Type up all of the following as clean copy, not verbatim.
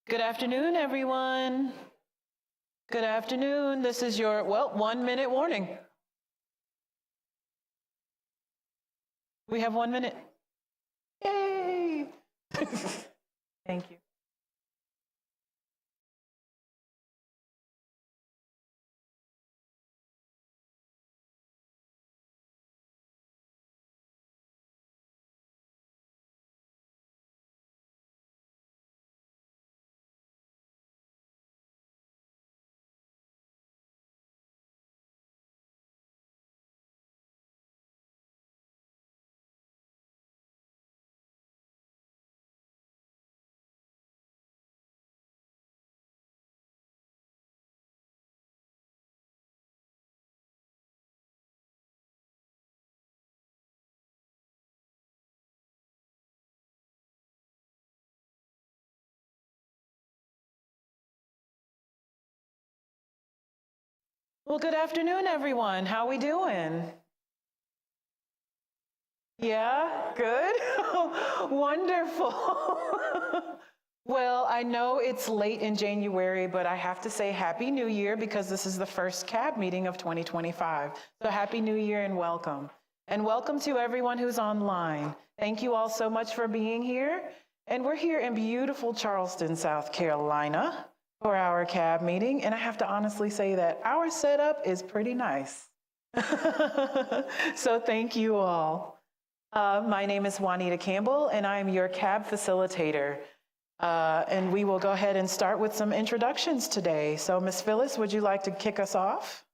Good afternoon, everyone. Good afternoon. This is your, 1-minute warning. We have 1 minute. Yay! Thank you. Well, good afternoon, everyone. How we doing? Yeah, good? Wonderful. Well, I know it's late in January, but I have to say Happy New Year because this is the first CAB meeting of 2025. So Happy New Year and welcome. And welcome to everyone who's online. Thank you all so much for being here. And we're here in beautiful Charleston, South Carolina for our CAB meeting. And I have to honestly say that our setup is pretty nice. So thank you all. My name is Juanita Campbell, and I am your CAB facilitator. And we will go ahead and start with some introductions today. So Ms. Phyllis, would you like to kick us off?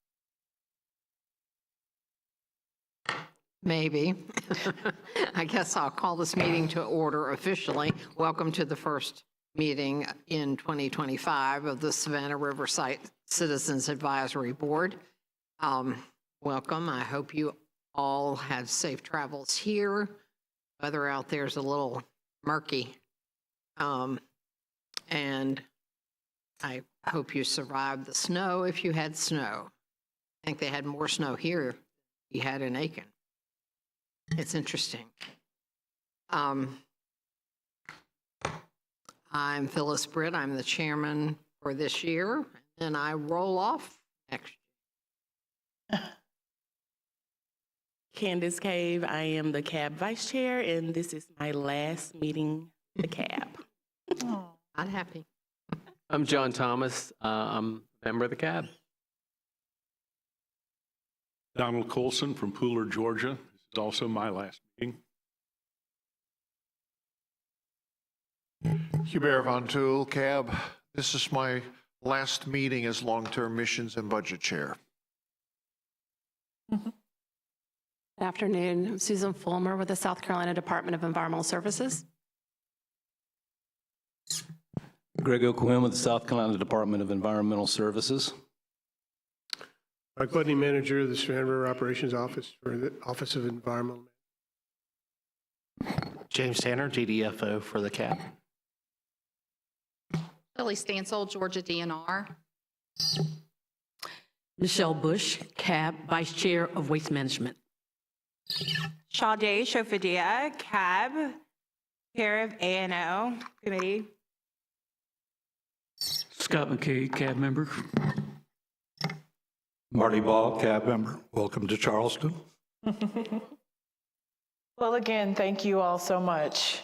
Maybe. I guess I'll call this meeting to order officially. Welcome to the first meeting in 2025 of the Savannah Riverside Citizens Advisory Board. Welcome. I hope you all have safe travels here. Weather out there is a little murky. And I hope you survived the snow if you had snow. I think they had more snow here than you had in Aiken. It's interesting. I'm Phyllis Britt. I'm the chairman for this year, and I roll off next year. Candace Cave, I am the CAB vice chair, and this is my last meeting the CAB. Oh, not happy. I'm John Thomas. I'm a member of the CAB. Donald Colson from Pooler, Georgia. This is also my last meeting. Hubert Von Toul, CAB. This is my last meeting as long-term missions and budget chair. Good afternoon. I'm Susan Fulmer with the South Carolina Department of Environmental Services. Greg O'Quinn with the South Carolina Department of Environmental Services. Mike Budney, manager of the Savannah River Operations Office for the Office of Environmental. James Tanner, GDFO for the CAB. Lily Stansel, Georgia DNR. Michelle Bush, CAB, Vice Chair of Waste Management. Sade Shofadia, CAB, Chair of A&O Committee. Scott McKay, CAB member. Marty Ball, CAB member. Welcome to Charleston. Well, again, thank you all so much.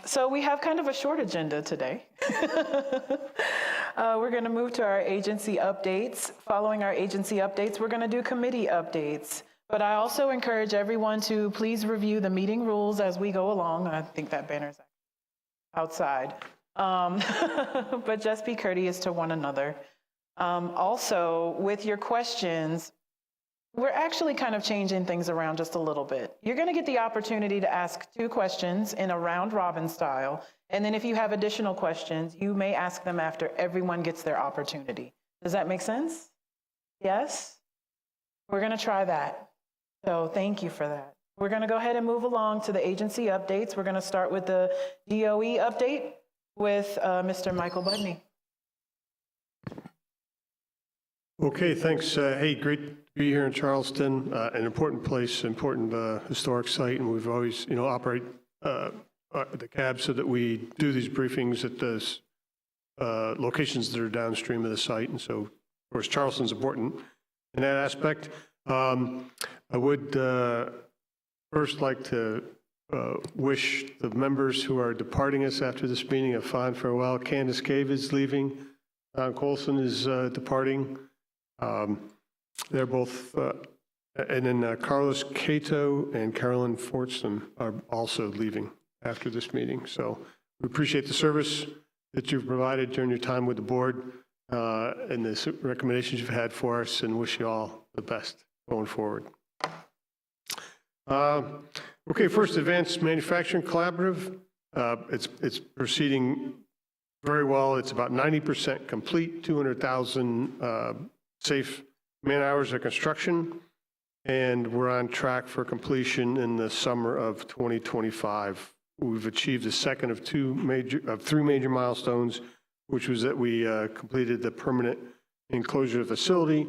So we have kind of a short agenda today. We're going to move to our agency updates. Following our agency updates, we're going to do committee updates. But I also encourage everyone to please review the meeting rules as we go along. I think that banner's outside. But just be courteous to one another. Also, with your questions, we're actually kind of changing things around just a little bit. You're going to get the opportunity to ask 2 questions in a round robin style. And then if you have additional questions, you may ask them after everyone gets their opportunity. Does that make sense? Yes? We're going to try that. So thank you for that. We're going to go ahead and move along to the agency updates. We're going to start with the DOE update with Mr. Michael Budney. Okay, thanks. Hey, great to be here in Charleston, an important place, important historic site, and we've always, operate the cab so that we do these briefings at the locations that are downstream of the site. And so, of course, Charleston's important in that aspect. I would first like to wish the members who are departing us after this meeting a fond farewell. Candace Cave is leaving. Don Colson is departing. They're both, and then Carlos Cato and Carolyn Fortson are also leaving after this meeting. So we appreciate the service that you've provided during your time with the board and the recommendations you've had for us, and wish you all the best going forward. Okay, first, Advanced Manufacturing Collaborative. It's proceeding very well. It's about 90% complete, 200,000 safe man-hours of construction, and we're on track for completion in the summer of 2025. We've achieved the second of three major milestones, which was that we completed the permanent enclosure of the facility.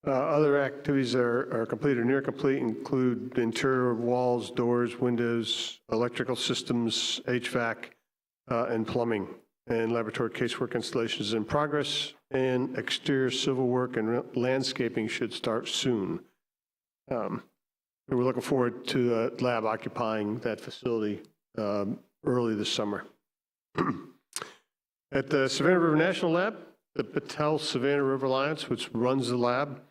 Other activities that are complete or near complete include interior walls, doors, windows, electrical systems, HVAC, and plumbing. And laboratory casework installations in progress, and exterior civil work and landscaping should start soon. We're looking forward to the lab occupying that facility early this summer. At the Savannah River National Lab, the Patel Savannah River Alliance, which runs the lab,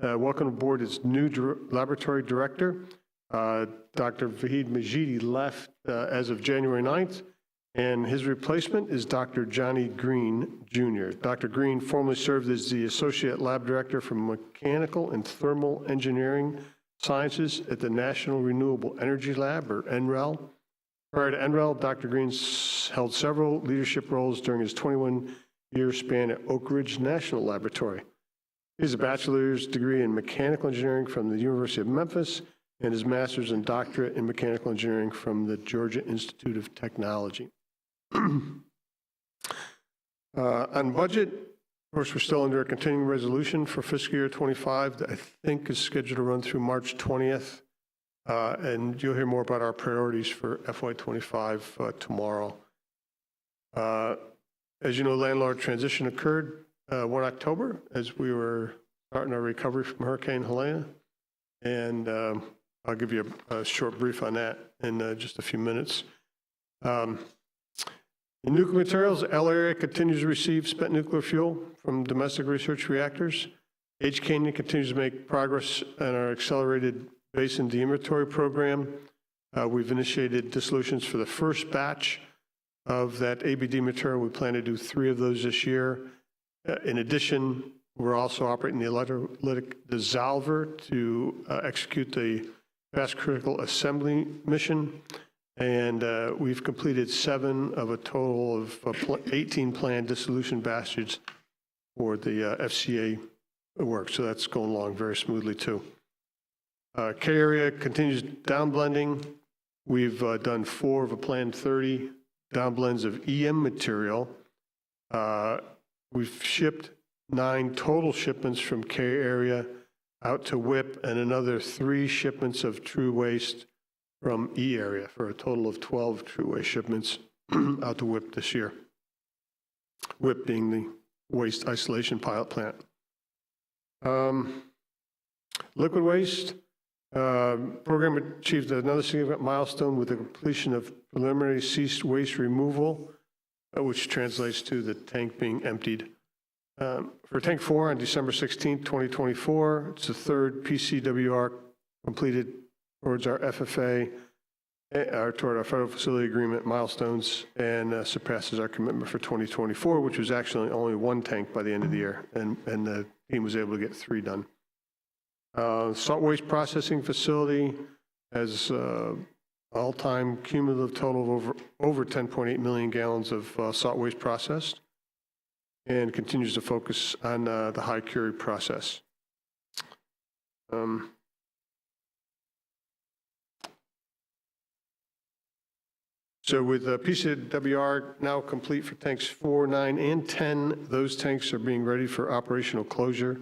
welcome aboard its new laboratory director. Dr. Vahid Majidi left as of January 9th, and his replacement is Dr. Johnny Green, Jr. Dr. Green formerly served as the Associate Lab Director for Mechanical and Thermal Engineering Sciences at the National Renewable Energy Lab, or NREL. Prior to NREL, Dr. Green held several leadership roles during his 21-year span at Oak Ridge National Laboratory. He has a bachelor's degree in mechanical engineering from the University of Memphis and his master's and doctorate in mechanical engineering from the Georgia Institute of Technology. On budget, of course, we're still under a continuing resolution for fiscal year 25 that I think is scheduled to run through March 20th. And you'll hear more about our priorities for FY25 tomorrow. As you know, landlord transition occurred 1 October as we were starting our recovery from Hurricane Helene. And I'll give you a short brief on that in just a few minutes. In nuclear materials, the L area continues to receive spent nuclear fuel from domestic research reactors. H. Canyon continues to make progress on our accelerated basin de-inventory program. We've initiated dissolutions for the first batch of that ABD material. We plan to do 3 of those this year. In addition, we're also operating the electrolytic dissolver to execute the fast critical assembly mission. And we've completed 7 of a total of 18 planned dissolution batches for the FCA work. So that's going along very smoothly too. K area continues down blending. We've done 4 of a planned 30 down blends of EM material. We've shipped 9 total shipments from K area out to WIP and another 3 shipments of true waste from E area for a total of 12 true waste shipments out to WIP this year. WIP being the waste isolation pilot plant. Liquid waste program achieved another significant milestone with the completion of preliminary ceased waste removal, which translates to the tank being emptied. For tank 4 on December 16, 2024, it's the 3rd PCWR completed towards our FFA, toward our federal facility agreement milestones, and surpasses our commitment for 2024, which was actually only 1 tank by the end of the year, and the team was able to get 3 done. Salt waste processing facility has all-time cumulative total of over 10.8 million gallons of salt waste processed, and continues to focus on the high curie process. So with PCWR now complete for tanks 4, 9, and 10, those tanks are being ready for operational closure.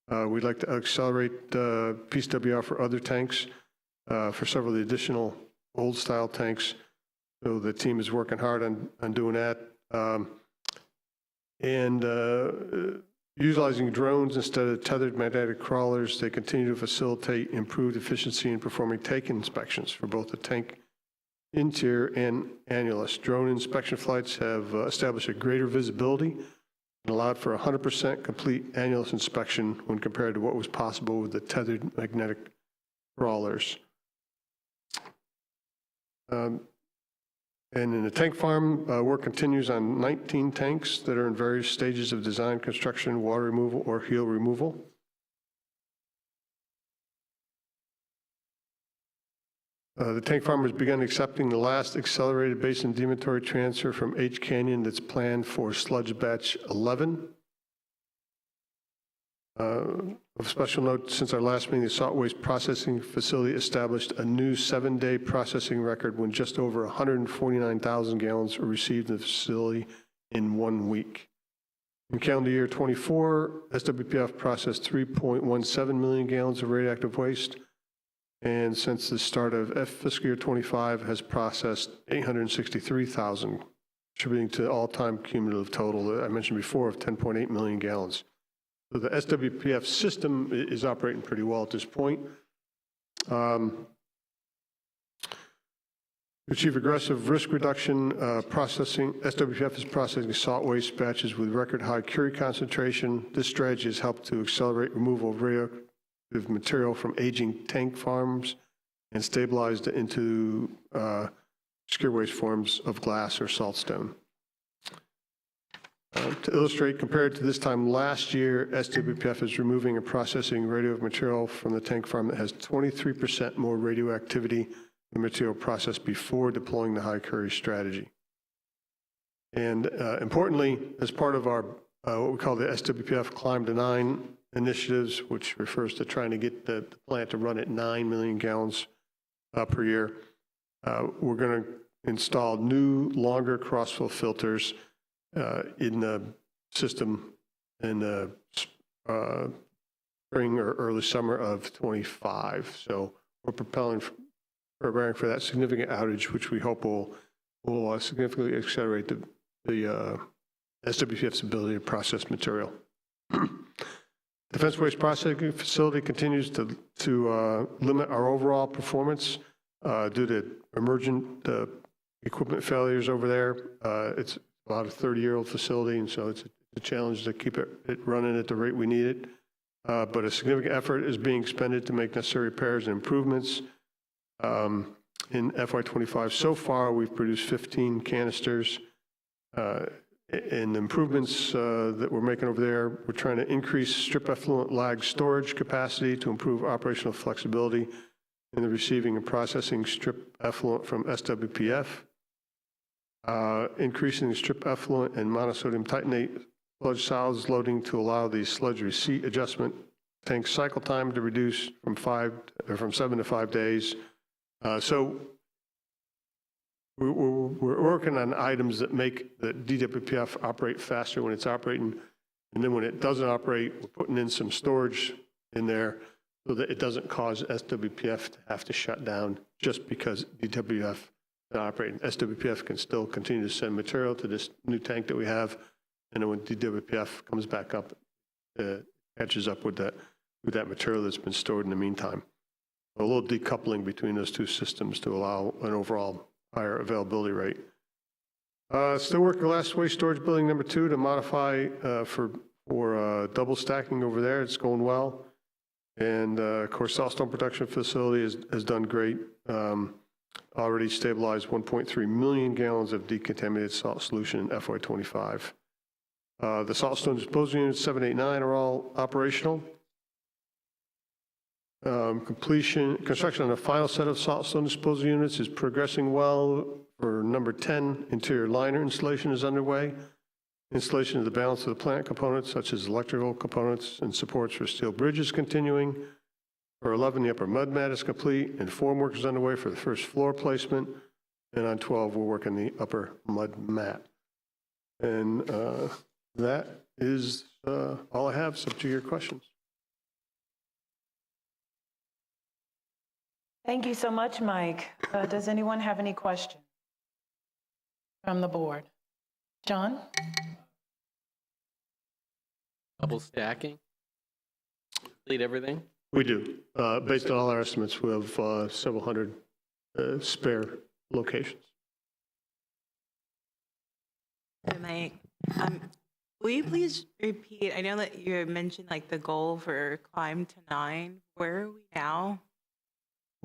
We'd like to accelerate PCWR for other tanks, for several of the additional old style tanks. So the team is working hard on doing that. Utilizing drones instead of tethered magnetic crawlers, they continue to facilitate improved efficiency in performing tank inspections for both the tank interior and annulus. Drone inspection flights have established a greater visibility and allowed for 100% complete annulus inspection when compared to what was possible with the tethered magnetic crawlers. And in the tank farm, work continues on 19 tanks that are in various stages of design, construction, water removal, or heel removal. The tank farm has begun accepting the last accelerated basin inventory transfer from H Canyon that's planned for sludge batch 11. Of special note, since our last meeting, the salt waste processing facility established a new 7-day processing record when just over 149,000 gallons were received in the facility in 1 week. In calendar year 24, SWPF processed 3.17 million gallons of radioactive waste, and since the start of fiscal year 25 has processed 863,000, contributing to the all-time cumulative total that I mentioned before of 10.8 million gallons. So the SWPF system is operating pretty well at this point. To achieve aggressive risk reduction, SWPF is processing salt waste batches with record high curie concentration. This strategy has helped to accelerate removal of radioactive material from aging tank farms and stabilized it into secure waste forms of glass or saltstone. To illustrate, compared to this time last year, SWPF is removing and processing radioactive material from the tank farm that has 23% more radioactivity than material processed before deploying the high curie strategy. And importantly, as part of our what we call the SWPF Climb to 9 initiatives, which refers to trying to get the plant to run at 9 million gallons per year, we're going to install new, longer crossflow filters in the system in the spring or early summer of 25. So we're preparing for that significant outage, which we hope will significantly accelerate the SWPF's ability to process material. Defense Waste Processing Facility continues to limit our overall performance due to emergent equipment failures over there. It's about a 30-year-old facility, and so it's a challenge to keep it running at the rate we need it. But a significant effort is being expended to make necessary repairs and improvements. In FY25 so far, we've produced 15 canisters. And the improvements that we're making over there, we're trying to increase strip effluent lag storage capacity to improve operational flexibility in the receiving and processing strip effluent from SWPF. Increasing the strip effluent and monosodium titanate sludge solids loading to allow the sludge receipt adjustment tank cycle time to reduce from 7 to 5 days. So we're working on items that make the DWPF operate faster when it's operating, and then when it doesn't operate, we're putting in some storage in there so that it doesn't cause SWPF to have to shut down just because DWF is not operating. SWPF can still continue to send material to this new tank that we have, and then when DWPF comes back up, it catches up with that material that's been stored in the meantime. A little decoupling between those two systems to allow an overall higher availability rate. Still working last waste storage building number 2 to modify for double stacking over there. It's going well. And of course, saltstone production facility has done great. Already stabilized 1.3 million gallons of decontaminated salt solution in FY25. The saltstone disposal units 7, 8, 9 are all operational. Construction on the final set of saltstone disposal units is progressing well. For number 10, interior liner installation is underway. Installation of the balance of the plant components, such as electrical components and supports for steel bridges, continuing. For 11, the upper mud mat is complete, and formwork is underway for the first floor placement. And on 12, we're working the upper mud mat. And that is all I have, subject to your questions. Thank you so much, Mike. Does anyone have any questions? from the board? John? Double stacking? Complete everything? We do. Based on all our estimates, we have several hundred spare locations. Mike, will you please repeat? I know that you mentioned like the goal for climb to 9. Where are we now?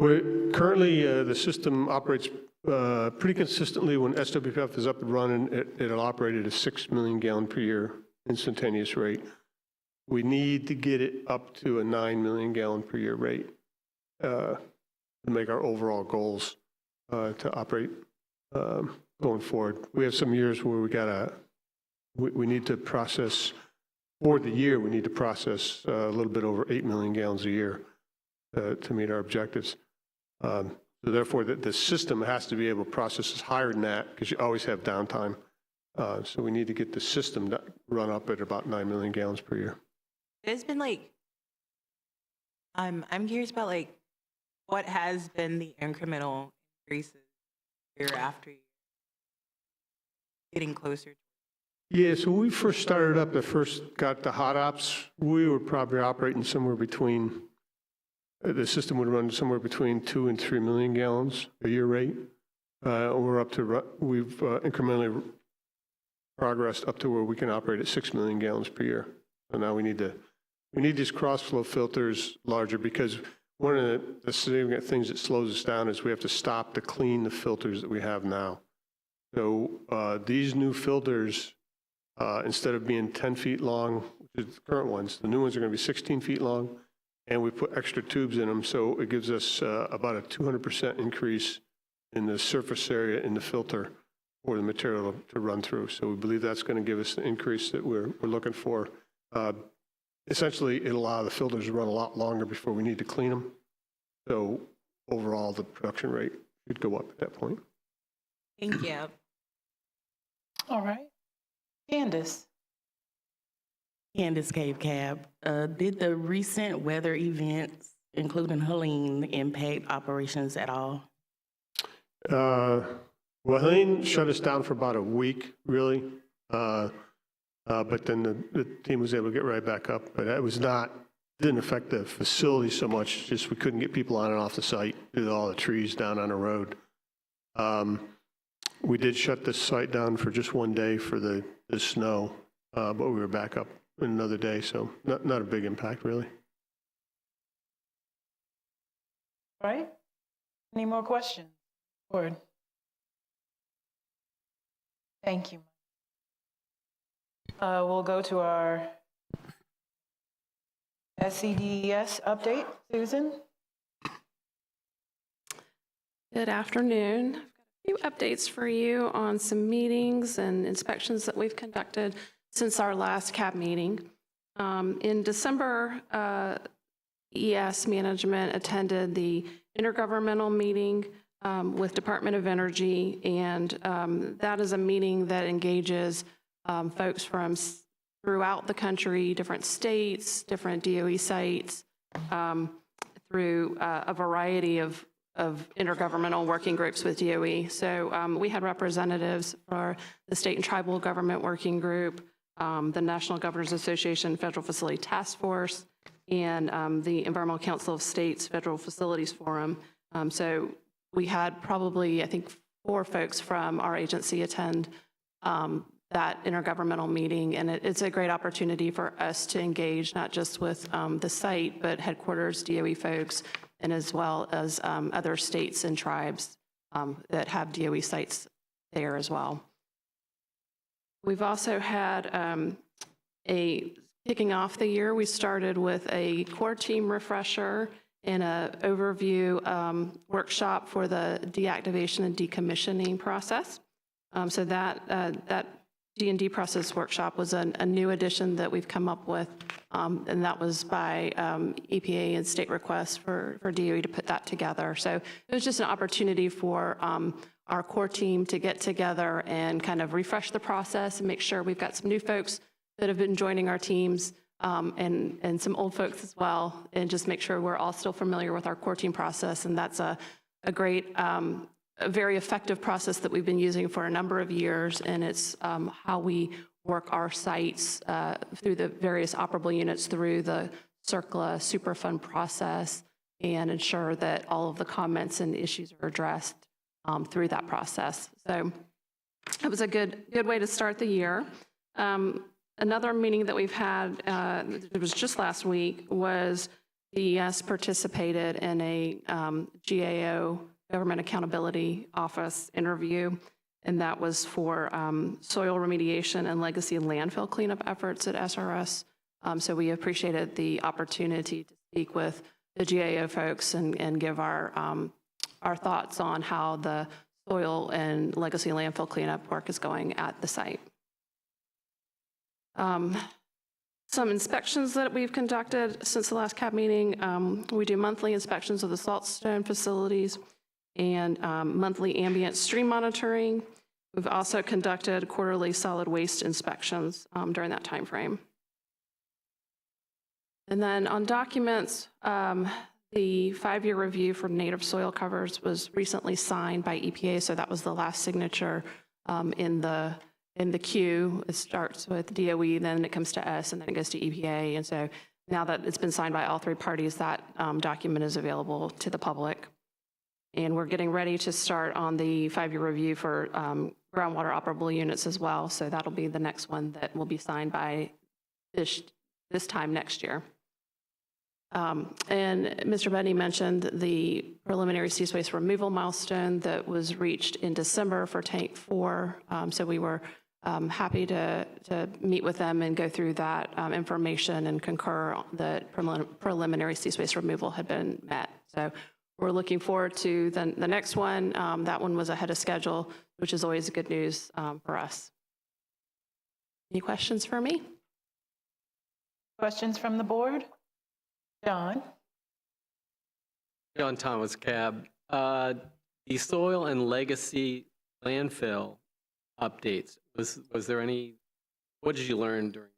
Currently, the system operates pretty consistently. When SWPF is up and running, it'll operate at a 6 million gallon per year instantaneous rate. We need to get it up to a 9 million gallon per year rate to make our overall goals to operate going forward. We have some years where we need to process, for the year, we need to process a little bit over 8 million gallons a year to meet our objectives. So therefore, the system has to be able to process higher than that because you always have downtime. So we need to get the system to run up at about 9 million gallons per year. There's been like, I'm curious about like what has been the incremental increases year after year, getting closer. Yeah, so when we first started up, first got the hot ops, we were probably operating somewhere between, the system would run somewhere between 2 and 3 million gallons a year rate. We're up to, we've incrementally progressed up to where we can operate at 6 million gallons per year. So now we need these cross-flow filters larger because one of the significant things that slows us down is we have to stop to clean the filters that we have now. So these new filters, instead of being 10 feet long, which is the current ones, the new ones are going to be 16 feet long, and we put extra tubes in them, so it gives us about a 200% increase in the surface area in the filter for the material to run through. So we believe that's going to give us the increase that we're looking for. Essentially, it'll allow the filters to run a lot longer before we need to clean them. So overall, the production rate should go up at that point. Thank you. All right. Candace? Candace Cave Cab, did the recent weather events, including Helene, impact operations at all? Well, Helene shut us down for about a week, really. But then the team was able to get right back up. But it didn't affect the facility so much, just we couldn't get people on and off the site due to all the trees down on the road. We did shut this site down for just one day for the snow, but we were back up in another day, so not a big impact, really. All right. Any more questions? Board? Thank you. We'll go to our SCDES update. Susan? Good afternoon. I've got a few updates for you on some meetings and inspections that we've conducted since our last CAB meeting. In December, ES management attended the intergovernmental meeting with Department of Energy, and that is a meeting that engages folks from throughout the country, different states, different DOE sites, through a variety of intergovernmental working groups with DOE. So we had representatives for the State and Tribal Government Working Group, the National Governors Association Federal Facility Task Force, and the Environmental Council of States Federal Facilities Forum. So we had probably, I think, 4 folks from our agency attend that intergovernmental meeting, and it's a great opportunity for us to engage not just with the site, but headquarters DOE folks, and as well as other states and tribes that have DOE sites there as well. We've also had kicking off the year, we started with a core team refresher and an overview workshop for the deactivation and decommissioning process. So that D&D process workshop was a new addition that we've come up with, and that was by EPA and state requests for DOE to put that together. So it was just an opportunity for our core team to get together and kind of refresh the process and make sure we've got some new folks that have been joining our teams and some old folks as well, and just make sure we're all still familiar with our core team process. And that's a great a very effective process that we've been using for a number of years, and it's how we work our sites through the various operable units through the CERCLA Superfund process and ensure that all of the comments and issues are addressed through that process. So it was a good way to start the year. Another meeting that we've had, it was just last week, was the DES participated in a GAO, Government Accountability Office interview, and that was for soil remediation and legacy landfill cleanup efforts at SRS. So we appreciated the opportunity to speak with the GAO folks and give our thoughts on how the soil and legacy landfill cleanup work is going at the site. Some inspections that we've conducted since the last CAB meeting. We do monthly inspections of the saltstone facilities and monthly ambient stream monitoring. We've also conducted quarterly solid waste inspections during that time frame. And then on documents, the 5-year review for native soil covers was recently signed by EPA, so that was the last signature in the queue. It starts with DOE, then it comes to us, and then it goes to EPA. And so now that it's been signed by all 3 parties, that document is available to the public. And we're getting ready to start on the 5-year review for groundwater operable units as well. So that'll be the next one that will be signed by this time next year. And Mr. Bedney mentioned the preliminary cease waste removal milestone that was reached in December for Tank 4. So we were happy to meet with them and go through that information and concur that preliminary cease waste removal had been met. So we're looking forward to the next one. That one was ahead of schedule, which is always good news for us. Any questions for me? Questions from the board? John? John Thomas, CAB. The soil and legacy landfill updates, was there any, what did you learn during?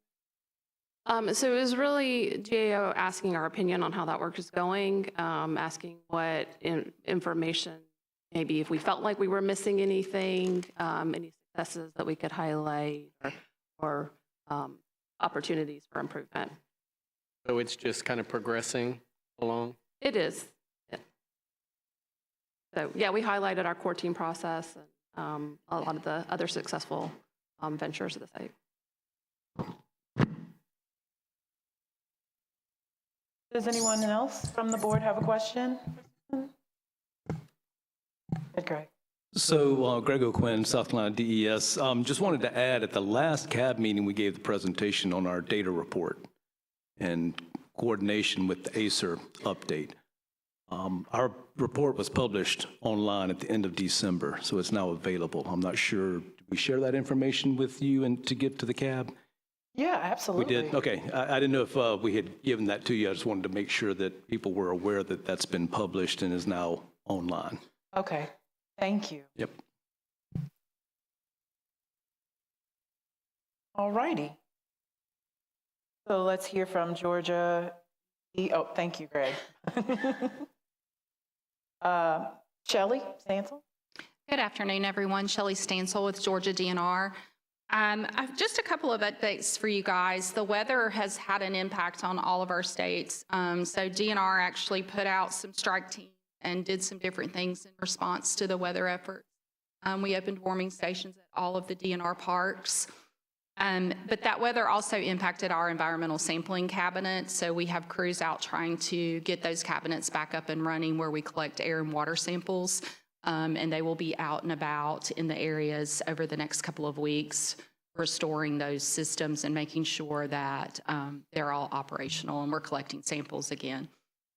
So it was really GAO asking our opinion on how that work is going, asking what information, maybe if we felt like we were missing anything, any successes that we could highlight, or opportunities for improvement. So it's just kind of progressing along? It is. Yeah. So yeah, we highlighted our core team process and a lot of the other successful ventures of the site. Does anyone else from the board have a question? Good, Greg. So Greg O'Quinn, South Carolina DES. Just wanted to add, at the last CAB meeting, we gave the presentation on our data report and coordination with the ACER update. Our report was published online at the end of December, so it's now available. I'm not sure, did we share that information with you and to get to the CAB? Yeah, absolutely. We did? Okay. I didn't know if we had given that to you. I just wanted to make sure that people were aware that that's been published and is now online. Okay. Thank you. Yep. All righty. So let's hear from Georgia. Oh, thank you, Greg. Shelley Stansel. Good afternoon, everyone. Shelley Stansel with Georgia DNR. I've just a couple of updates for you guys. The weather has had an impact on all of our states. So DNR actually put out some strike teams and did some different things in response to the weather efforts. We opened warming stations at all of the DNR parks. But that weather also impacted our environmental sampling cabinet. So we have crews out trying to get those cabinets back up and running where we collect air and water samples. And they will be out and about in the areas over the next couple of weeks, restoring those systems and making sure that they're all operational and we're collecting samples again.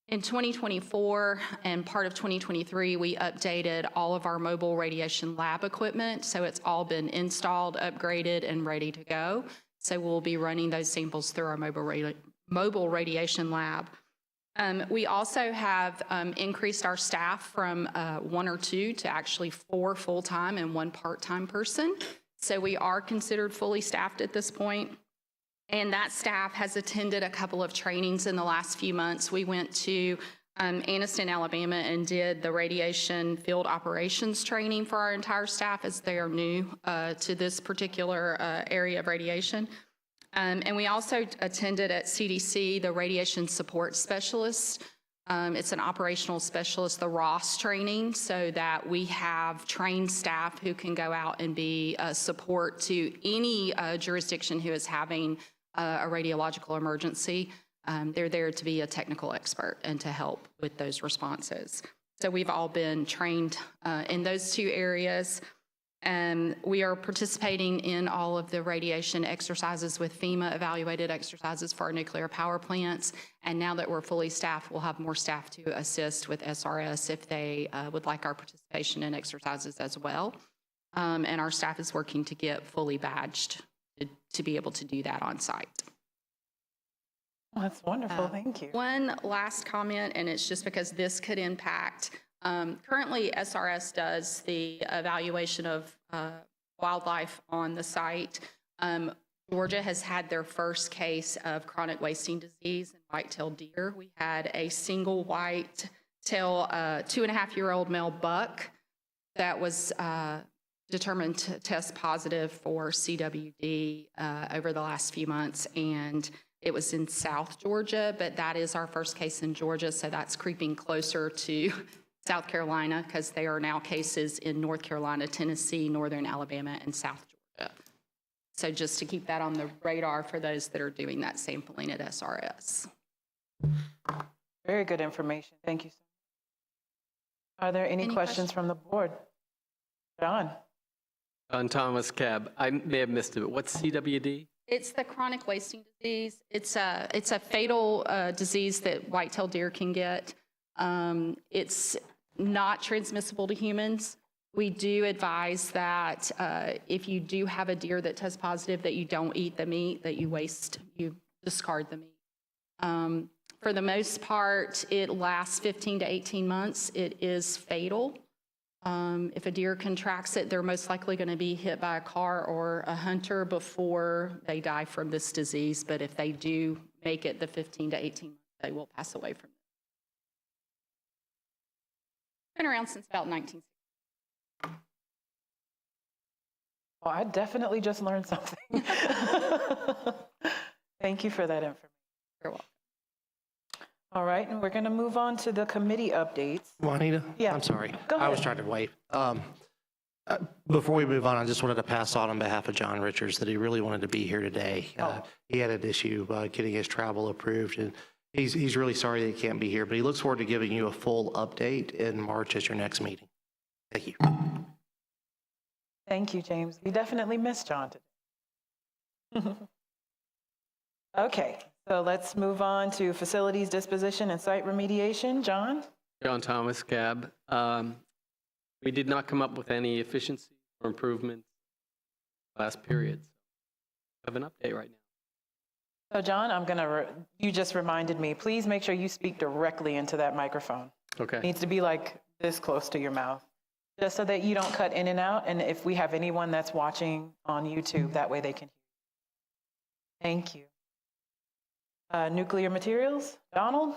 In 2024 and part of 2023, we updated all of our mobile radiation lab equipment. So it's all been installed, upgraded, and ready to go. So we'll be running those samples through our mobile radiation lab. We also have increased our staff from 1 or 2 to actually 4 full-time and 1 part-time person. So we are considered fully staffed at this point. And that staff has attended a couple of trainings in the last few months. We went to Anniston, Alabama, and did the radiation field operations training for our entire staff as they are new to this particular area of radiation. And we also attended at CDC the radiation support specialist. It's an operational specialist, the ROS training, so that we have trained staff who can go out and be support to any jurisdiction who is having a radiological emergency. They're there to be a technical expert and to help with those responses. So we've all been trained in those two areas. And we are participating in all of the radiation exercises with FEMA evaluated exercises for our nuclear power plants. And now that we're fully staffed, we'll have more staff to assist with SRS if they would like our participation in exercises as well. And our staff is working to get fully badged to be able to do that on site. Well, that's wonderful. Thank you. One last comment, and it's just because this could impact. Currently, SRS does the evaluation of wildlife on the site. Georgia has had their first case of chronic wasting disease in white-tailed deer. We had a single white-tail 2.5-year-old male buck that was determined to test positive for CWD over the last few months, and it was in South Georgia, but that is our first case in Georgia, so that's creeping closer to South Carolina because there are now cases in North Carolina, Tennessee, Northern Alabama, and South Georgia. So just to keep that on the radar for those that are doing that sampling at SRS. Very good information. Thank you so much. Are there any questions from the board? John? John Thomas, Cab. I may have missed it, but what's CWD? It's the chronic wasting disease. It's a fatal disease that white-tailed deer can get. It's not transmissible to humans. We do advise that if you do have a deer that tests positive, that you don't eat the meat, that you discard the meat. For the most part, it lasts 15 to 18 months. It is fatal. If a deer contracts it, they're most likely going to be hit by a car or a hunter before they die from this disease. But if they do make it the 15 to 18 months, they will pass away from it. Been around since about 1960. Well, I definitely just learned something. Thank you for that information. You're welcome. All right, and we're going to move on to the committee updates. Juanita? Yeah. I'm sorry. Go ahead. I was trying to wait. Before we move on, I just wanted to pass on behalf of John Richards that he really wanted to be here today. He had an issue getting his travel approved, and he's really sorry that he can't be here, but he looks forward to giving you a full update in March at your next meeting. Thank you. Thank you, James. We definitely missed John today. Okay, so let's move on to facilities disposition and site remediation. John? John Thomas, Cab. We did not come up with any efficiency or improvements last period. So I have an update right now. So John, you just reminded me, please make sure you speak directly into that microphone. Okay. It needs to be like this close to your mouth, just so that you don't cut in and out. And if we have anyone that's watching on YouTube, that way they can hear. Thank you. Nuclear materials, Donald?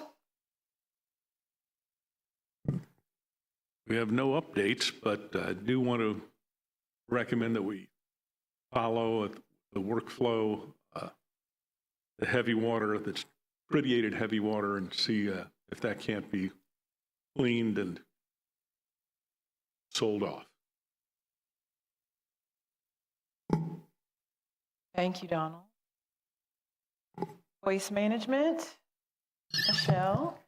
We have no updates, but I do want to recommend that we follow the workflow, the heavy water, that's radiated heavy water, and see if that can't be cleaned and sold off. Thank you, Donald. Waste management, Michelle?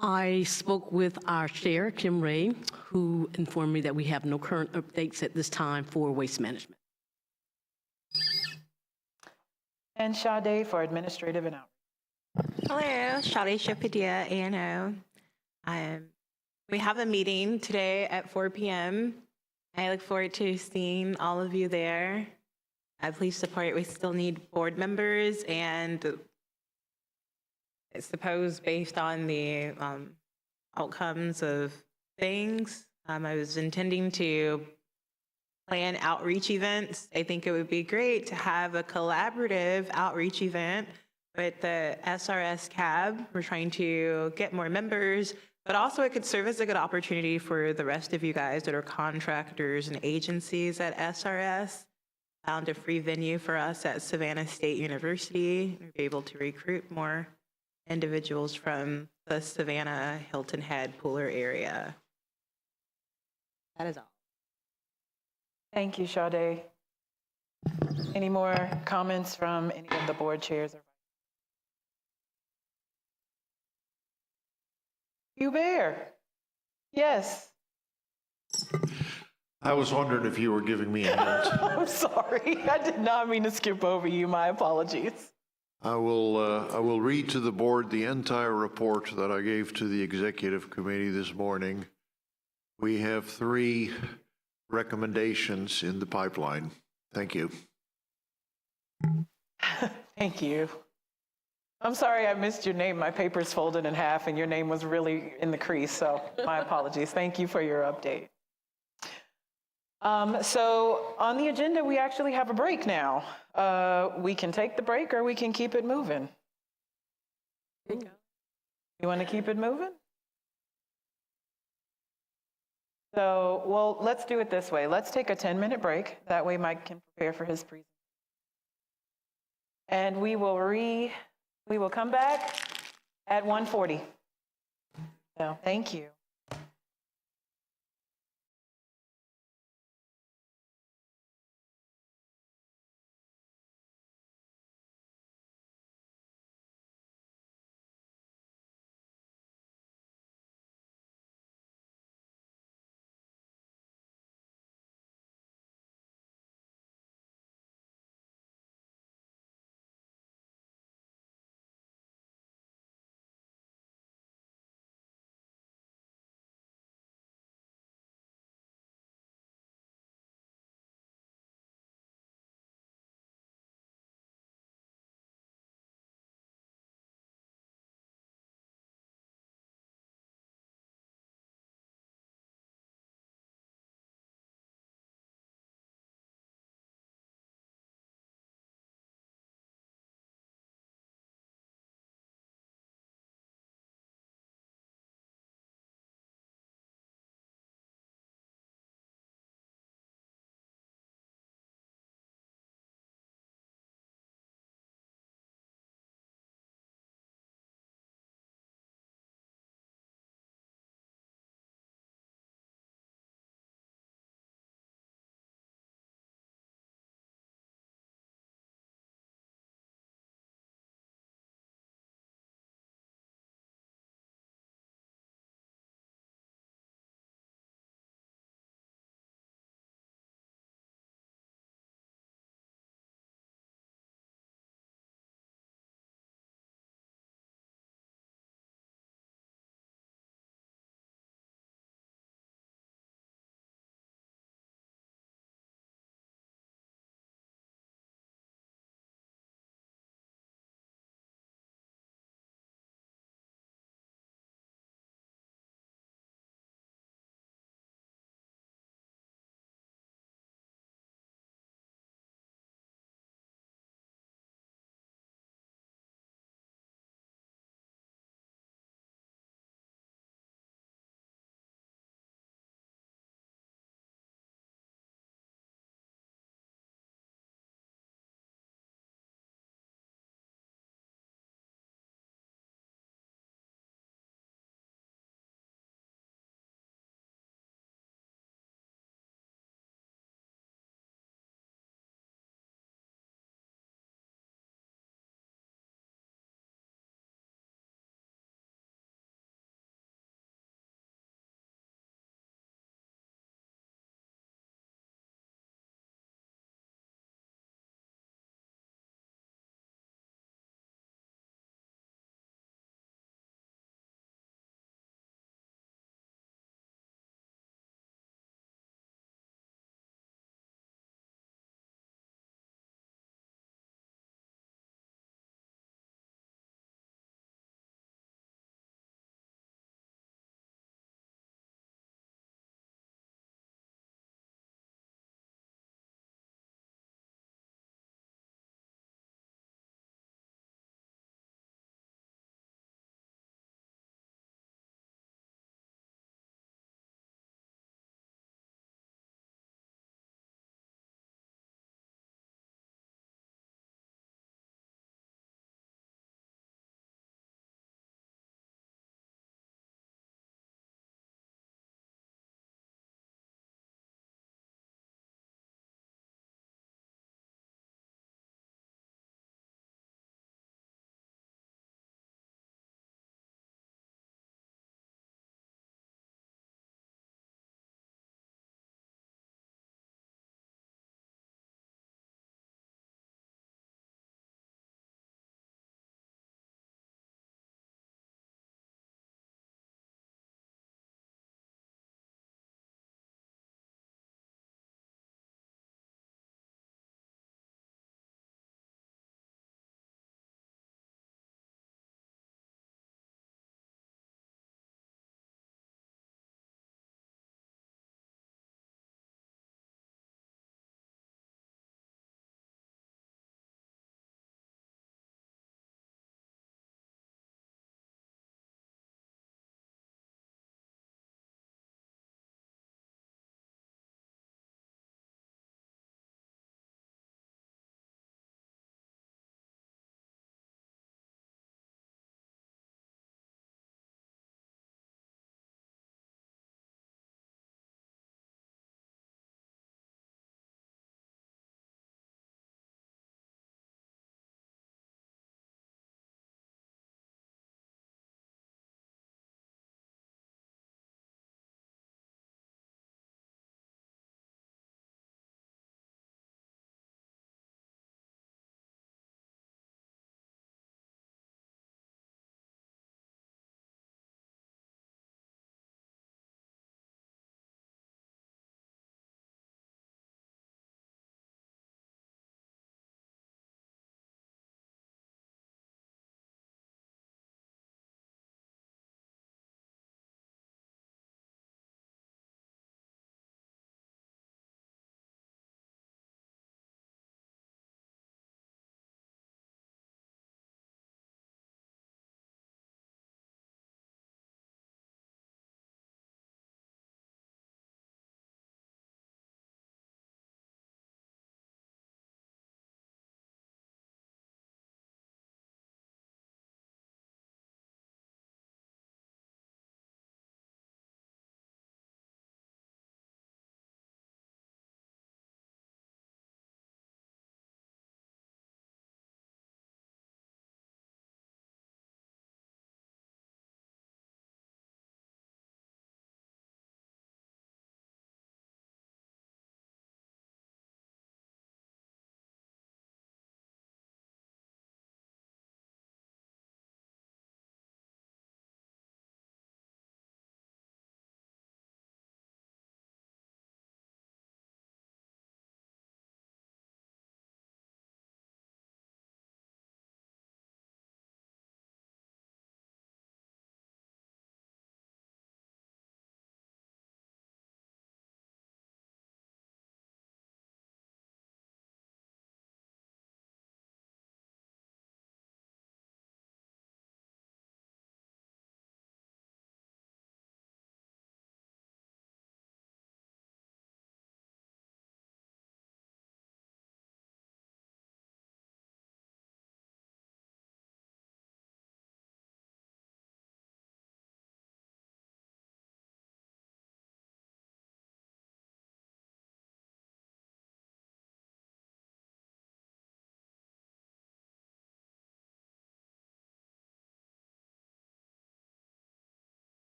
I spoke with our chair, Kim Ray, who informed me that we have no current updates at this time for waste management. And Sade for administrative and outreach. Hello, Sade Shapadia, ANO. We have a meeting today at 4 p.m. I look forward to seeing all of you there. Please support. We still need board members, and I suppose based on the outcomes of things, I was intending to plan outreach events. I think it would be great to have a collaborative outreach event with the SRS cab. We're trying to get more members, but also it could serve as a good opportunity for the rest of you guys that are contractors and agencies at SRS. Found a free venue for us at Savannah State University. We'll be able to recruit more individuals from the Savannah, Hilton Head, Pooler area. That is all. Thank you, Sade. Any more comments from any of the board chairs? Hubert? Yes. I was wondering if you were giving me a hint. I'm sorry. I did not mean to skip over you. My apologies. I will read to the board the entire report that I gave to the executive committee this morning. We have 3 recommendations in the pipeline. Thank you. Thank you. I'm sorry I missed your name. My paper's folded in half and your name was really in the crease, so my apologies. Thank you for your update. So on the agenda, we actually have a break now. We can take the break or we can keep it moving. You want to keep it moving? So, well, let's do it this way. Let's take a 10-minute break. That way Mike can prepare for his presentation. And we will come back at 1:40. So, thank you.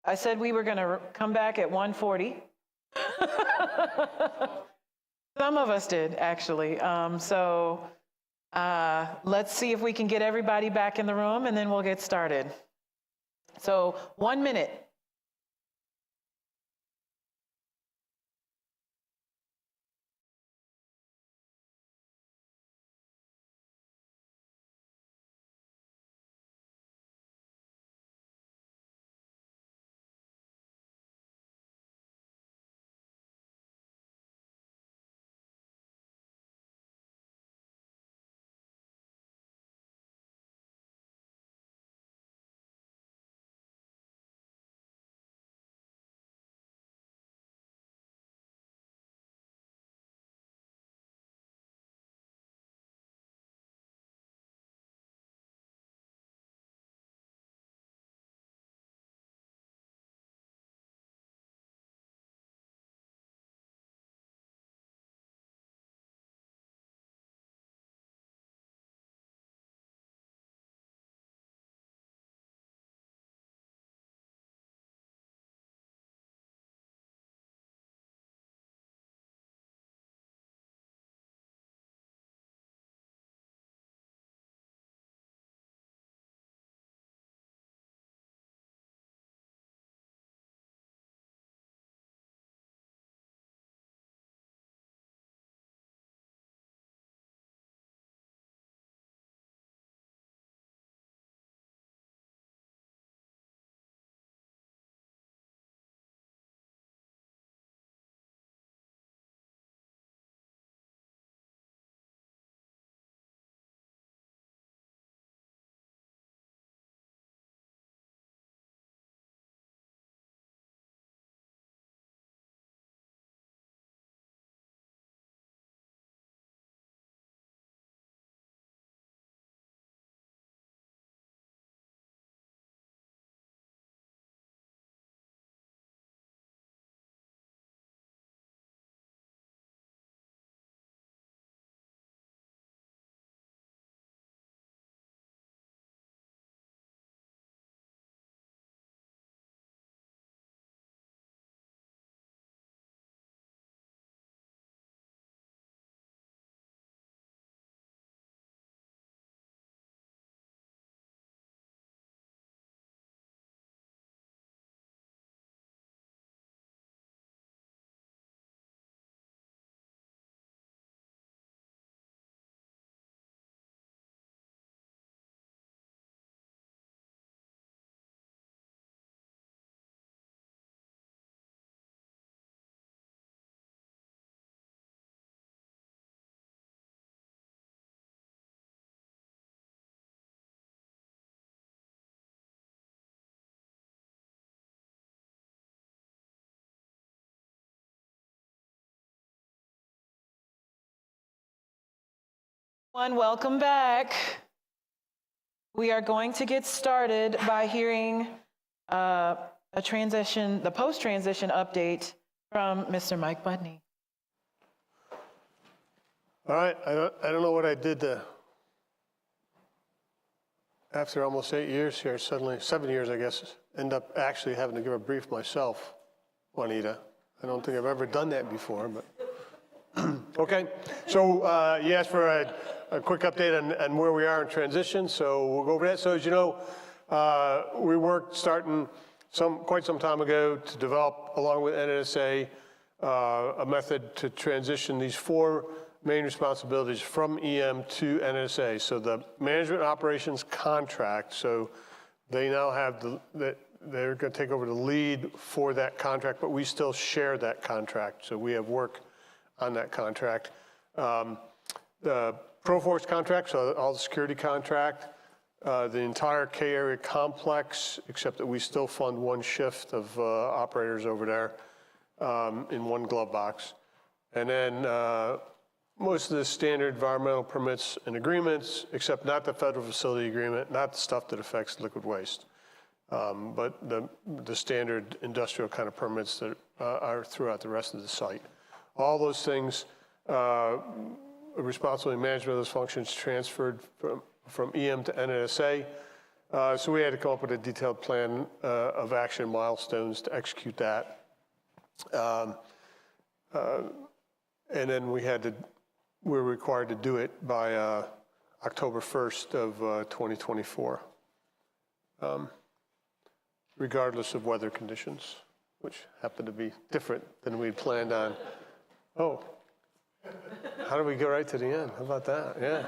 I said we were going to come back at 1:40. Some of us did, actually. Let's see if we can get everybody back in the room, and then we'll get started. So 1 minute. Welcome back. We are going to get started by hearing the post-transition update from Mr. Mike Budney. All right, I don't know what I did after almost 8 years here, suddenly, 7 years, I guess, end up actually having to give a brief myself, Juanita. I don't think I've ever done that before, but okay. So you asked for a quick update on where we are in transition, so we'll go over that. So as you know, we worked starting quite some time ago to develop, along with NNSA, a method to transition these 4 main responsibilities from EM to NNSA. So the management operations contract, so they now have they're going to take over the lead for that contract, but we still share that contract. So we have work on that contract. The Proforce contract, so all the security contract, the entire K area complex, except that we still fund 1 shift of operators over there in 1 glove box. And then most of the standard environmental permits and agreements, except not the federal facility agreement, not the stuff that affects liquid waste, but the standard industrial kind of permits that are throughout the rest of the site. All those things, responsibility management of those functions transferred from EM to NNSA. So we had to come up with a detailed plan of action milestones to execute that. And then we were required to do it by October 1st of 2024, regardless of weather conditions, which happened to be different than we'd planned on. Oh, how did we go right to the end? How about that? Yeah.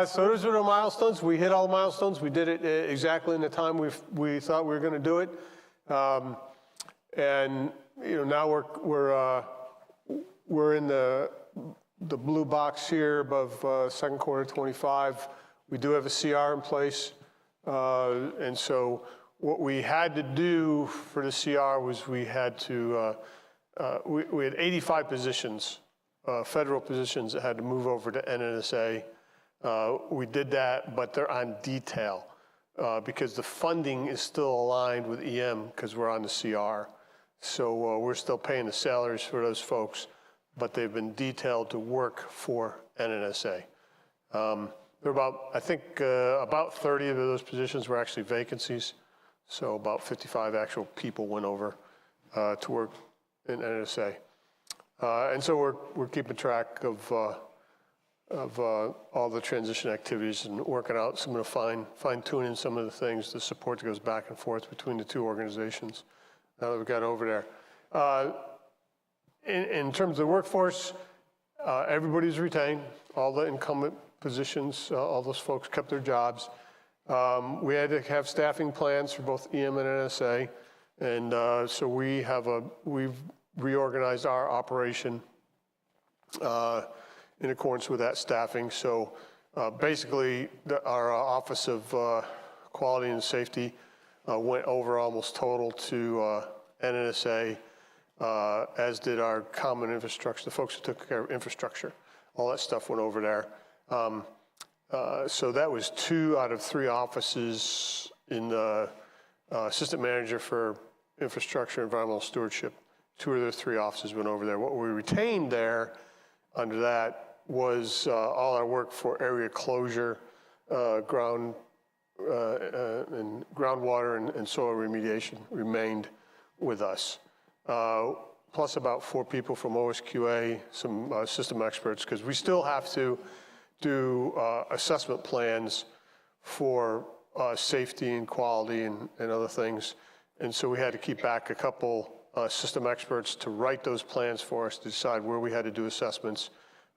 So those are the milestones. We hit all the milestones. We did it exactly in the time we thought we were going to do it. And now we're in the blue box here above second quarter 25. We do have a CR in place. And so what we had to do for the CR was we had 85 positions, federal positions that had to move over to NNSA. We did that, but they're on detail because the funding is still aligned with EM because we're on the CR. So we're still paying the salaries for those folks, but they've been detailed to work for NNSA. There are I think about 30 of those positions were actually vacancies. So about 55 actual people went over to work in NNSA. And so we're keeping track of all the transition activities and working out some of the fine-tuning some of the things, the support that goes back and forth between the two organizations now that we've got over there. In terms of the workforce, everybody's retained, all the incumbent positions, all those folks kept their jobs. We had to have staffing plans for both EM and NSA, and so we've reorganized our operation in accordance with that staffing. So basically, our Office of Quality and Safety went over almost total to NNSA, as did our common infrastructure, the folks who took care of infrastructure. All that stuff went over there. So that was 2 out of 3 offices in the assistant manager for infrastructure, environmental stewardship. 2 of the 3 offices went over there. What we retained there under that was all our work for area closure, groundwater and soil remediation remained with us. Plus about 4 people from OSQA, some system experts, because we still have to do assessment plans for safety and quality and other things. And so we had to keep back a couple system experts to write those plans for us to decide where we had to do assessments.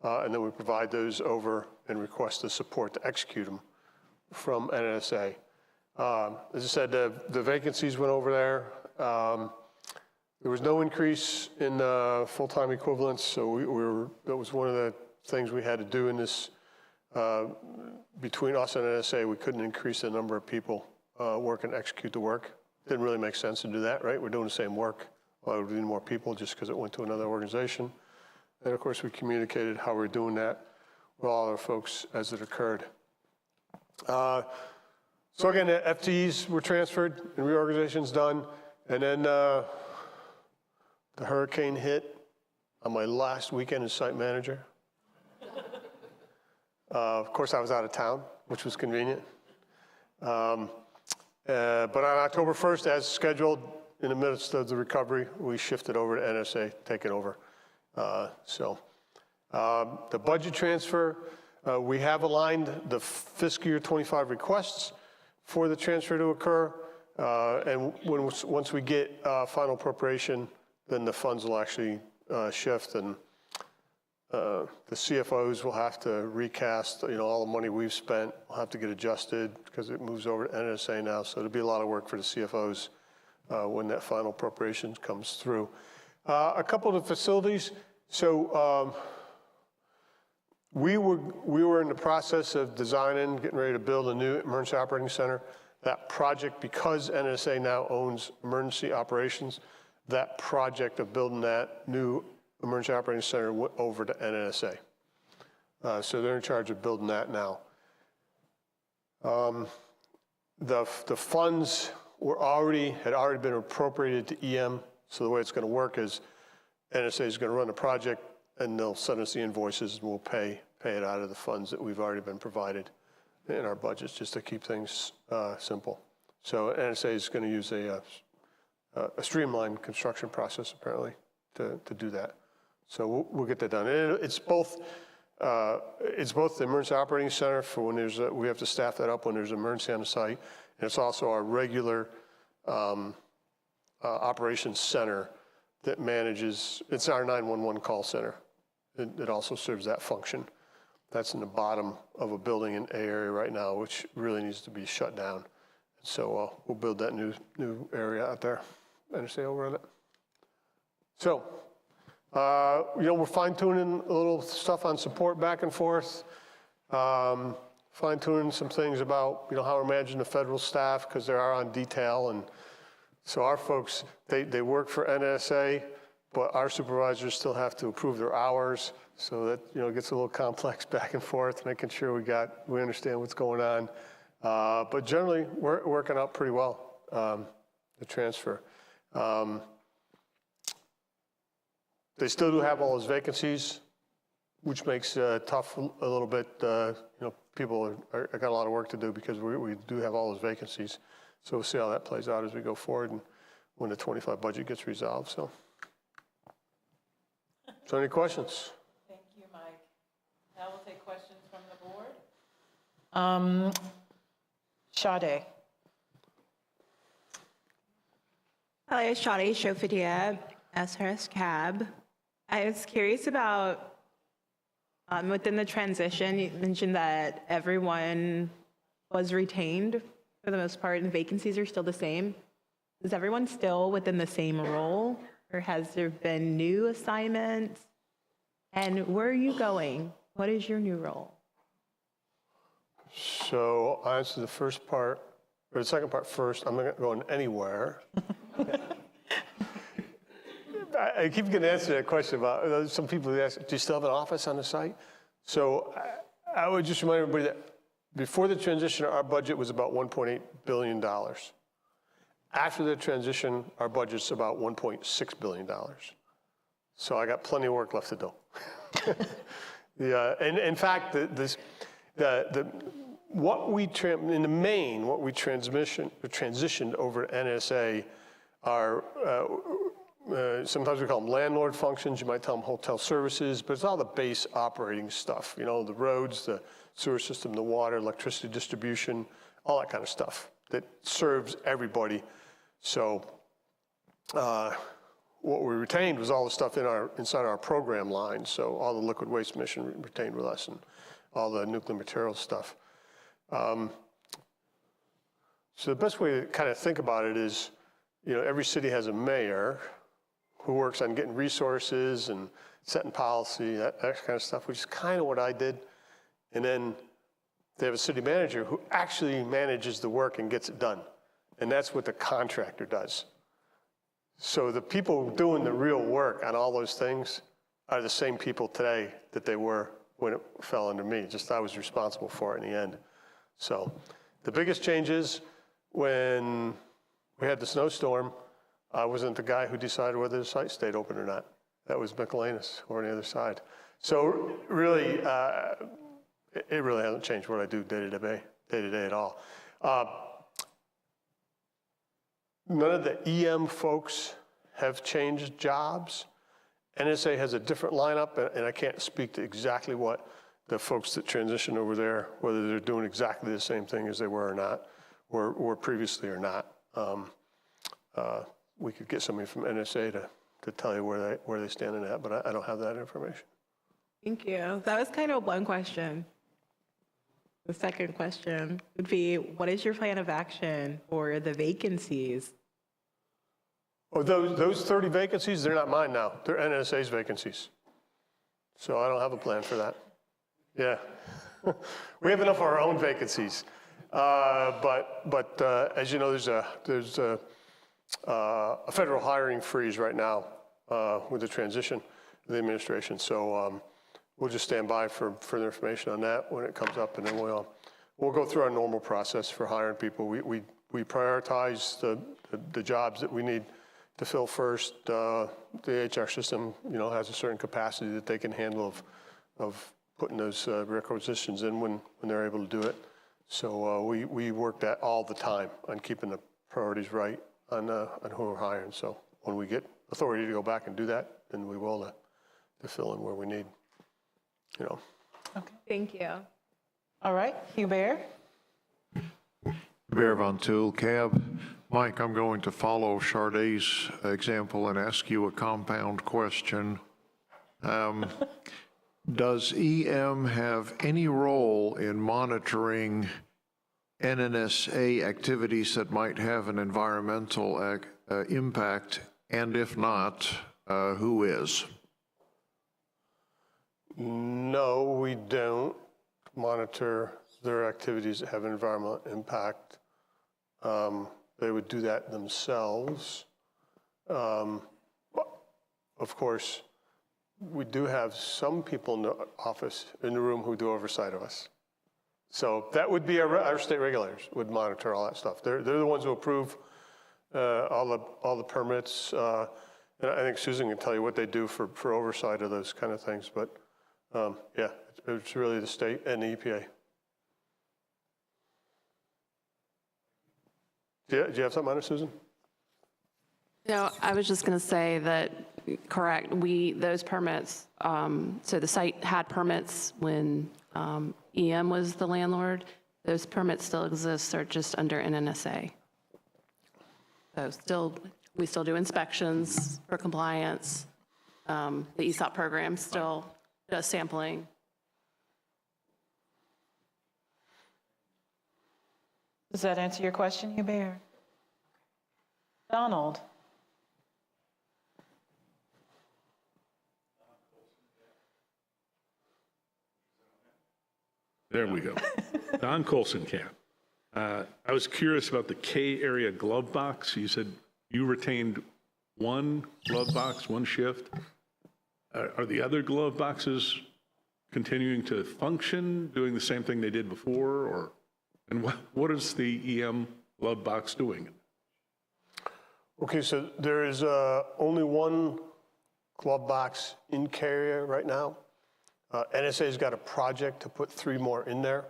And then we provide those over and request the support to execute them from NNSA. As I said, the vacancies went over there. There was no increase in full-time equivalents, so that was one of the things we had to do in this. Between us and NSA, we couldn't increase the number of people work and execute the work. Didn't really make sense to do that, right? We're doing the same work. Why would we need more people just because it went to another organization? And of course, we communicated how we're doing that with all our folks as it occurred. So again, the FTEs were transferred and reorganization's done. And then the hurricane hit on my last weekend as site manager. Of course, I was out of town, which was convenient. But on October 1st, as scheduled, in the midst of the recovery, we shifted over to NSA, taking over. The budget transfer, we have aligned the fiscal year 25 requests for the transfer to occur. And once we get final appropriation, then the funds will actually shift, and the CFOs will have to recast, all the money we've spent will have to get adjusted because it moves over to NSA now. So it'll be a lot of work for the CFOs when that final appropriation comes through. A couple of the facilities. So we were in the process of designing, getting ready to build a new emergency operating center. That project, because NSA now owns emergency operations, that project of building that new emergency operating center went over to NNSA. So they're in charge of building that now. The funds had already been appropriated to EM. So the way it's going to work is NSA is going to run the project and they'll send us the invoices and we'll pay it out of the funds that we've already been provided in our budgets, just to keep things simple. So NSA is going to use a streamlined construction process, apparently, to do that. So we'll get that done. And it's both the emergency operating center for when there's we have to staff that up when there's an emergency on the site, and it's also our regular operations center that manages. It's our 911 call center. It also serves that function. That's in the bottom of a building in A area right now, which really needs to be shut down. So we'll build that new area out there and stay over on it. So, we're fine tuning a little stuff on support back and forth. Fine tuning some things about, how we're managing the federal staff because they are on detail. And so our folks, they work for NSA, but our supervisors still have to approve their hours. So that, it gets a little complex back and forth, making sure we understand what's going on. But generally, we're working out pretty well, the transfer. They still do have all those vacancies, which makes it tough a little bit. People got a lot of work to do because we do have all those vacancies. So we'll see how that plays out as we go forward and when the 25 budget gets resolved. So any questions? Thank you, Mike. Now we'll take questions from the board. Sade. Hello, Shadi Shofadia, SRS Cab. I was curious about, within the transition, you mentioned that everyone was retained for the most part and vacancies are still the same. Is everyone still within the same role or has there been new assignments? And where are you going? What is your new role? So I'll answer the first part, or the second part first. I'm not going anywhere. I keep getting answered that question about some people ask, do you still have an office on the site? So I would just remind everybody that before the transition, our budget was about $1.8 billion. After the transition, our budget's about $1.6 billion. So I got plenty of work left to do. And in fact, what we transitioned over to NSA are sometimes we call them landlord functions. You might tell them hotel services, but it's all the base operating stuff. The roads, the sewer system, the water, electricity distribution, all that kind of stuff that serves everybody. So what we retained was all the stuff inside our program line. So all the liquid waste mission retained with us and all the nuclear materials stuff. So the best way to kind of think about it is, every city has a mayor who works on getting resources and setting policy, that kind of stuff, which is kind of what I did. And then they have a city manager who actually manages the work and gets it done. And that's what the contractor does. So the people doing the real work on all those things are the same people today that they were when it fell under me. Just I was responsible for it in the end. So the biggest change is when we had the snowstorm, I wasn't the guy who decided whether the site stayed open or not. That was Michaelis over on the other side. So really, it really hasn't changed what I do day to day at all. None of the EM folks have changed jobs. NSA has a different lineup, and I can't speak to exactly what the folks that transitioned over there, whether they're doing exactly the same thing as they were or not, or previously or not. We could get somebody from NSA to tell you where they stand in that, but I don't have that information. Thank you. That was kind of one question. The second question would be, what is your plan of action for the vacancies? Oh, those 30 vacancies, they're not mine now. They're NSA's vacancies. So I don't have a plan for that. Yeah. We have enough of our own vacancies. But as you know, there's a federal hiring freeze right now with the transition of the administration. So we'll just stand by for further information on that when it comes up, and then we'll go through our normal process for hiring people. We prioritize the jobs that we need to fill first. The HR system, has a certain capacity that they can handle of putting those requisitions in when they're able to do it. So we work that all the time on keeping the priorities right on who we're hiring. So when we get authority to go back and do that, then we will to fill in where we need, you know. Okay. Thank you. All right, Hubert. Bear Von Tool, cab. Mike, I'm going to follow Chardet's example and ask you a compound question. Does EM have any role in monitoring NNSA activities that might have an environmental impact? And if not, who is? No, we don't monitor their activities that have an environmental impact. They would do that themselves. Of course, we do have some people in the office, in the room, who do oversight of us. So that would be our state regulators would monitor all that stuff. They're the ones who approve all the permits. And I think Susan can tell you what they do for oversight of those kind of things. But yeah, it's really the state and the EPA. Do you have something on it, Susan? No, I was just going to say that, correct, those permits, so the site had permits when EM was the landlord. Those permits still exist, they're just under NNSA. So we still do inspections for compliance. The ESOP program still does sampling. Does that answer your question, Hubert? Donald? There we go. Don Colson, Cap. I was curious about the K area glove box. You said you retained one glove box, one shift. Are the other glove boxes continuing to function, doing the same thing they did before, or and what is the EM glove box doing? Okay, so there is only one glove box in K area right now. NSA's got a project to put 3 more in there.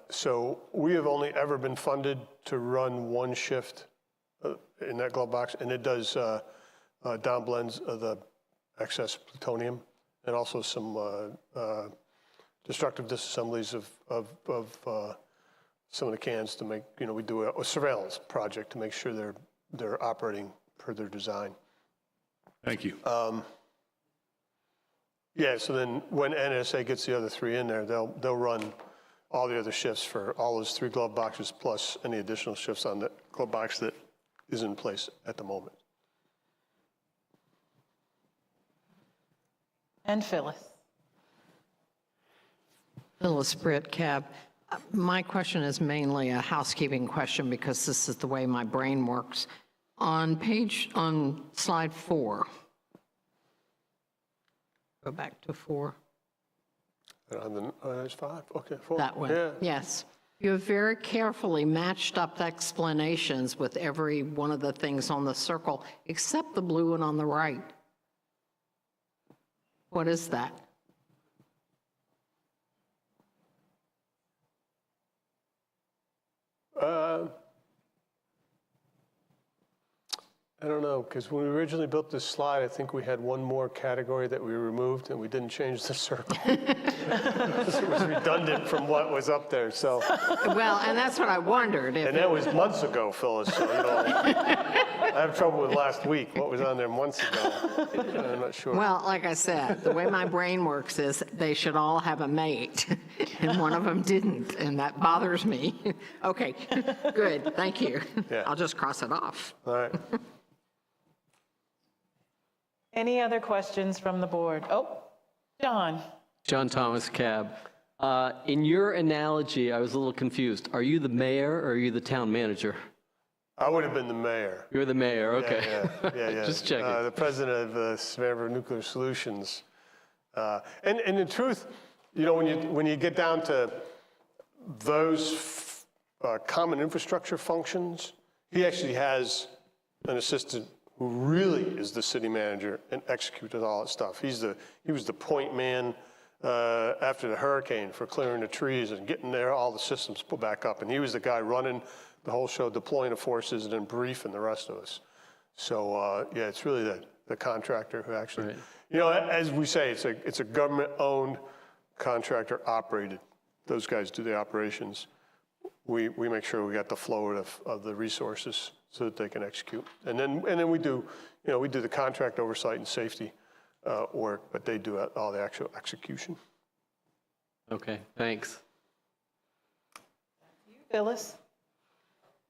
So we have only ever been funded to run one shift in that glove box, and it does down blends of the excess plutonium and also some destructive disassemblies of some of the cans to make, you know, we do a surveillance project to make sure they're operating per their design. Thank you. Yeah, so then when NSA gets the other 3 in there, they'll run all the other shifts for all those 3 glove boxes plus any additional shifts on the glove box that is in place at the moment. And Phyllis. Phyllis Britt, Cab. My question is mainly a housekeeping question because this is the way my brain works. On slide 4. Go back to 4. There's 5, okay, 4. That one, Yeah. yes. You have very carefully matched up explanations with every one of the things on the circle, except the blue one on the right. What is that? I don't know, because when we originally built this slide, I think we had one more category that we removed, and we didn't change the circle. It was redundant from what was up there, so. Well, and that's what I wondered. And that was months ago, Phyllis, so, you know, I have trouble with last week, what was on there months ago. I'm not sure. Well, like I said, the way my brain works is they should all have a mate, and one of them didn't, and that bothers me. Okay, good, thank you. Yeah. I'll just cross it off. All right. Any other questions from the board? Oh, John. John Thomas, Cab. In your analogy, I was a little confused. Are you the mayor or are you the town manager? I would have been the mayor. You're the mayor, okay. Yeah. Just checking. The president of Savannah River Nuclear Solutions. And in truth, you know, when you get down to those common infrastructure functions, he actually has an assistant who really is the city manager and executes all that stuff. He was the point man after the hurricane for clearing the trees and getting there, all the systems put back up. And he was the guy running the whole show, deploying the forces and then briefing the rest of us. So yeah, it's really the contractor who actually, you know, as we say, it's a government-owned, contractor-operated. Those guys do the operations. We make sure we got the flow of the resources so that they can execute. And then we do, you know, we do the contract oversight and safety work, but they do all the actual execution. Okay, thanks. Phyllis?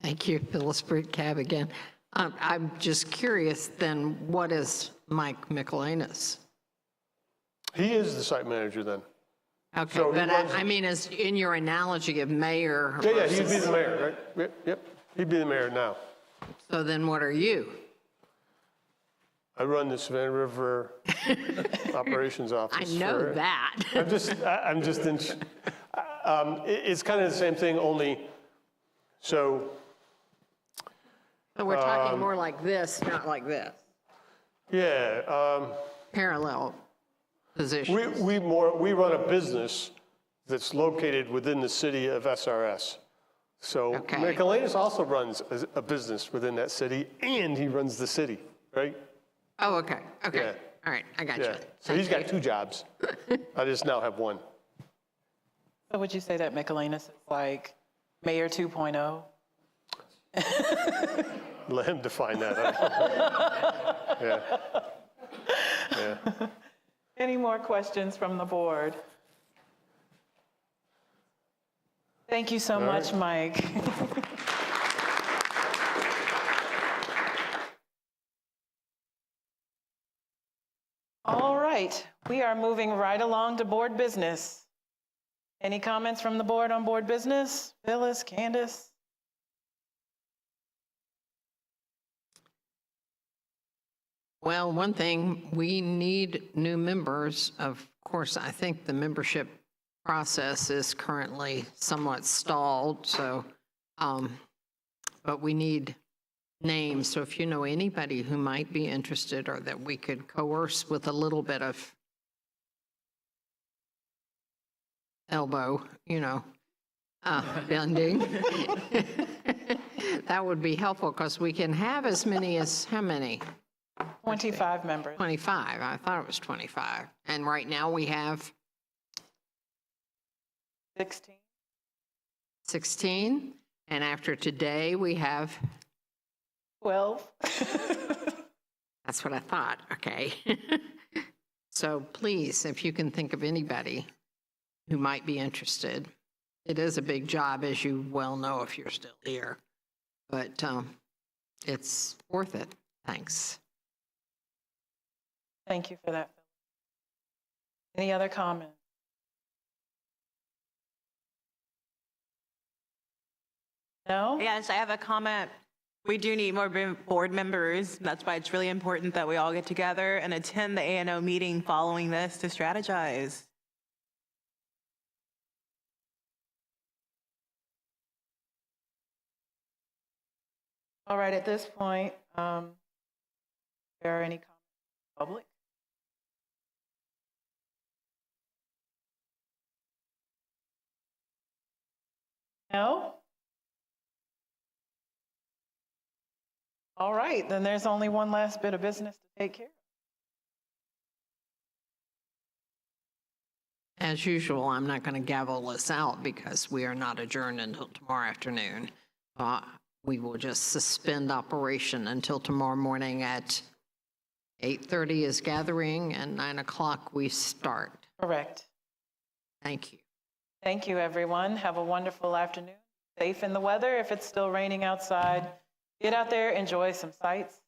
Thank you, Phyllis Cab again. I'm just curious then, what is Mike Michelanis? He is the site manager then. Okay, So he but runs- I mean, as in your analogy of mayor Yeah, he'd be versus- the mayor, right? Yep, he'd be the mayor now. So then what are you? I run the Savannah River Operations Office. I know for- that. I'm just in, it's kind of the same thing, only, so, So we're talking more like this, not like this, yeah, parallel position. we run a business that's located within the city of SRS. So Okay. Michelanis also runs a business within that city, and he runs the city, right? Oh, okay, okay. Yeah. All right, I got you. Yeah, so he's got two jobs. I just now have one. So would you say that Michelanis is like Mayor 2.0? Let him define that. Yeah. Yeah. Any more questions from the board? Thank you so much, Mike. All right, we are moving right along to board business. Any comments from the board on board business? Phyllis, Candace? Well, one thing, we need new members. Of course, I think the membership process is currently somewhat stalled, so, but we need names. So if you know anybody who might be interested or that we could coerce with a little bit of elbow, you know, bending, that would be helpful because we can have as many as, how many? 25 members. 25, I thought it was 25. And right now we have 16. 16, and after today we have, 12. that's what I thought, okay. So please, if you can think of anybody who might be interested. It is a big job, as you well know if you're still here, but it's worth it. Thanks. Thank you for that. Any other comments? No? Yes, I have a comment. We do need more board members. That's why it's really important that we all get together and attend the ANO meeting following this to strategize. All right, at this point, there are any comments from the public? No? All right, then there's only one last bit of business to take care of. As usual, I'm not going to gavel this out because we are not adjourned until tomorrow afternoon. We will just suspend operation until tomorrow morning at 8:30 is gathering and 9 o'clock we start. Correct. Thank you. Thank you, everyone. Have a wonderful afternoon. Safe in the weather. If it's still raining outside, get out there, enjoy some sights.